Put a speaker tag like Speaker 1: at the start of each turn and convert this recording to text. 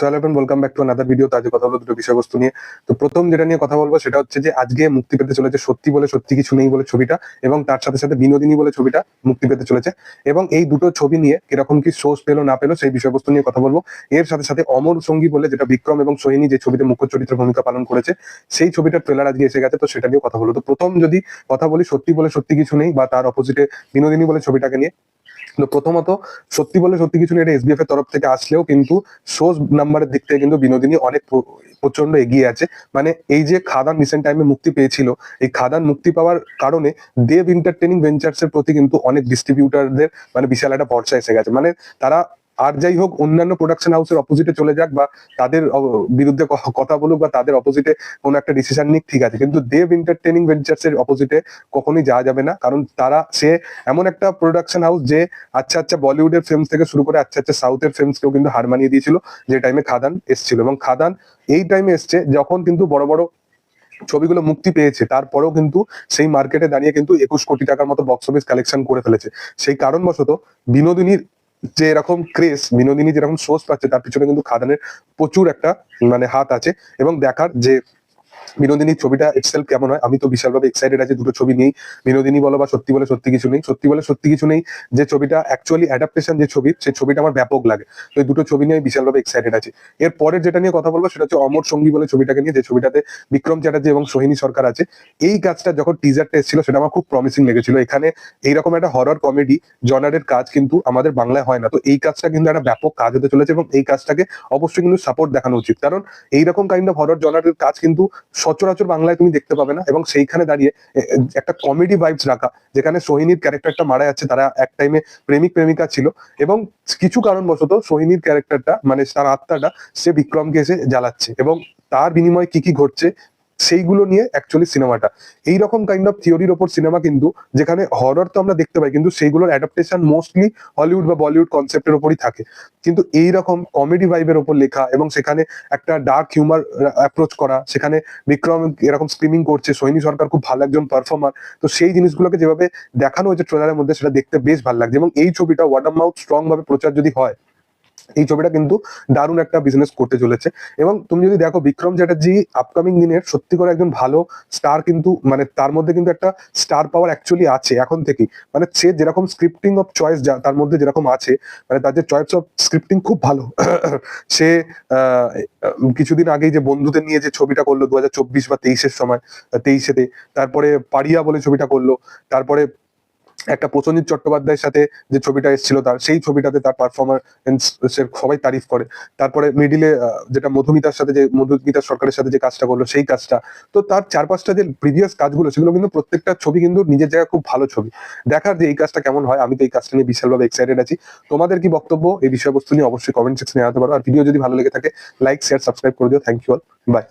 Speaker 1: So hello everyone, welcome back to another video. তো আজকে কথা বলবো দুটো বিষয়বস্তু নিয়ে। তো প্রথম যেটা নিয়ে কথা বলবো সেটা হচ্ছে যে আজকে মুক্তি পেতে চলেছে সত্যি বলে সত্যি কিছু নেই বলে ছবিটা, এবং তার সাথে সাথে বিনোদিনী বলে ছবিটা মুক্তি পেতে চলেছে। এবং এই দুটো ছবি নিয়ে কিরকম কি সোর্স পেলো না পেলো সেই বিষয়বস্তু নিয়ে কথা বলবো। এর সাথে সাথে অমর সঙ্গী বলে, যেটা বিক্রম এবং সোহিনী যে ছবিতে মুখ্য চরিত্রের ভূমিকা পালন করেছে, সেই ছবিটার ট্রেলার আজকে এসে গেছে। তো সেটা নিয়ে কথা বলবো। তো প্রথম যদি কথা বলি সত্যি বলে সত্যি কিছু নেই বা তার অপোজিটে বিনোদিনী বলে ছবিটাকে নিয়ে। তো প্রথমত সত্যি বলে সত্যি কিছু নেই, এটা এসবিএফ এর তরফ থেকে আসলেও কিন্তু শোজ নাম্বারের দিক থেকে কিন্তু বিনোদিনী অনেক প্রচন্ড এগিয়ে আছে। মানে এই যে খাদান রিসেন্ট টাইমে মুক্তি পেয়েছিল, এই খাদান মুক্তি পাওয়ার কারণে দেব এন্টারটেইনিং ভেঞ্চার্স এর প্রতি কিন্তু অনেক ডিস্ট্রিবিউটারদের মানে বিশাল একটা ভরসা এসে গেছে। মানে তারা আর যাই হোক অন্যান্য প্রোডাকশন হাউসের অপোজিটে চলে যাক বা তাদের বিরুদ্ধে কথা বলুক বা তাদের অপোজিটে কোনো একটা ডিসিশন নিক, ঠিক আছে, কিন্তু দেব এন্টারটেইনিং ভেঞ্চার্স এর অপোজিটে কখনোই যাওয়া যাবে না। কারণ সে এমন একটা প্রোডাকশন হাউস যে আচ্ছা আচ্ছা বলিউডের ফিল্ম থেকে শুরু করে আচ্ছা আচ্ছা সাউথের ফিল্মসকেও কিন্তু হার মানিয়ে দিয়েছিল যে টাইমে খাদান এসেছিল। এবং খাদান এই টাইমে এসছে যখন কিন্তু বড় বড় ছবিগুলো মুক্তি পেয়েছে, তারপরেও কিন্তু সেই মার্কেটে দাঁড়িয়ে কিন্তু 21 কোটি টাকার মতো বক্স অফিস কালেকশন করে ফেলেছে। সেই কারণবশত বিনোদিনীর যে এরকম ক্রেজ, বিনোদিনী যেরকম সোর্স পাচ্ছে, তার পিছনে কিন্তু খাদানের প্রচুর একটা মানে হাত আছে। এবং দেখার যে বিনোদিনীর ছবিটা ইটসেলফ কেমন হয়, আমি তো বিশালভাবে এক্সাইটেড আছি দুটো ছবি নিয়েই। বিনোদিনী বলো বা সত্যি বলে সত্যি কিছু নেই। সত্যি বলে সত্যি কিছু নেই যে ছবিটা অ্যাকচুয়ালি অ্যাডাপ্টেশন যে ছবি, সেই ছবিটা আমার ব্যাপক লাগে। তো এই দুটো ছবি নিয়ে আমি বিশালভাবে এক্সাইটেড আছি। এর পরের যেটা নিয়ে কথা বলবো সেটা হচ্ছে অমর সঙ্গী বলে ছবিটাকে নিয়ে, যে ছবিটাতে বিক্রম চ্যাটার্জি এবং সোহিনী সরকার আছে। এই কাজটা যখন টিজারটা এসেছিল সেটা আমার খুব প্রমিসিং লেগেছিল। এখানে এইরকম একটা হরর কমেডি জনারের কাজ কিন্তু আমাদের বাংলায় হয় না। তো এই কাজটা কিন্তু একটা ব্যাপক কাজ হতে চলেছে এবং এই কাজটাকে অবশ্যই কিন্তু সাপোর্ট দেখানো উচিত। কারণ এইরকম কাইন্ড অফ হরর জনারের কাজ কিন্তু সচরাচর বাংলায় তুমি দেখতে পাবে না। এবং সেইখানে দাঁড়িয়ে একটা কমেডি ভাইবস রাখা, যেখানে সোহিনীর ক্যারেক্টারটা মারা যাচ্ছে, তারা এক টাইমে প্রেমিক প্রেমিকা ছিল এবং কিছু কারণবশত সোহিনীর ক্যারেক্টারটা মানে তার আত্মাটা সে বিক্রমকে এসে জ্বালাচ্ছে, এবং তার বিনিময়ে কি কি ঘটছে সেইগুলো নিয়ে অ্যাকচুয়ালি সিনেমাটা এইরকম কাইন্ড অফ থিওরির ওপর সিনেমা, কিন্তু যেখানে হরর তো আমরা দেখতে পাই কিন্তু সেইগুলোর অ্যাডাপ্টেশন মোস্টলি হলিউড বা বলিউড কনসেপ্টের উপরই থাকে। কিন্তু এইরকম কমেডি ভাইবের ওপর লেখা এবং সেখানে একটা ডার্ক হিউমার অ্যাপ্রোচ করা, সেখানে বিক্রম এরকম স্ক্রিমিং করছে, সোহিনী সরকার খুব ভালো একজন পারফর্মার। তো সেই জিনিসগুলোকে যেভাবে দেখানো হয়েছে ট্রেলারের মধ্যে, সেটা দেখতে বেশ ভালো লাগছে। এবং এই ছবিটা ওয়ার্ড অফ মাউথ স্ট্রং ভাবে প্রচার যদি হয়, এই ছবিটা কিন্তু দারুণ একটা বিজনেস করতে চলেছে। এবং তুমি যদি দেখো বিক্রম চ্যাটার্জি আপকামিং দিনের সত্যি করে একজন ভালো স্টার, কিন্তু মানে তার মধ্যে কিন্তু একটা স্টার পাওয়ার অ্যাকচুয়ালি আছে এখন থেকেই। মানে সে যেরকম স্ক্রিপ্টিং অফ চয়েস তার মধ্যে যেরকম আছে, মানে তার যে চয়েস অফ স্ক্রিপ্টিং খুব ভালো। সে কিছুদিন আগেই যে বন্ধুদের নিয়ে যে ছবিটা করলো 2024 বা 23-এর সময়, 23-এতে, তারপরে পারিয়া বলে ছবিটা করলো, তারপরে একটা প্রসেনজিৎ চট্টোপাধ্যায়ের সাথে যে ছবিটা এসেছিল তার, সেই ছবিটাতে তার পারফরমেন্স সবাই তারিফ করে। তারপরে মিডিলে যেটা মধুমিতার সাথে, যে মধুমিতা সরকারের সাথে যে কাজটা করলো সেই কাজটা। তো তার 4-5টা যে প্রিভিয়াস কাজগুলো, সেগুলো কিন্তু প্রত্যেকটা ছবি কিন্তু নিজের জায়গায় খুব ভালো ছবি। দেখার যে এই কাজটা কেমন হয়, আমি তো এই কাজটা নিয়ে বিশালভাবে এক্সাইটেড আছি। তোমাদের কি বক্তব্য এই বিষয়বস্তু নিয়ে অবশ্যই কমেন্ট সেকশনে জানাতে পারো। আর ভিডিও যদি ভালো লেগে থাকে লাইক শেয়ার সাবস্ক্রাইব করে দিও। Thank you all, by.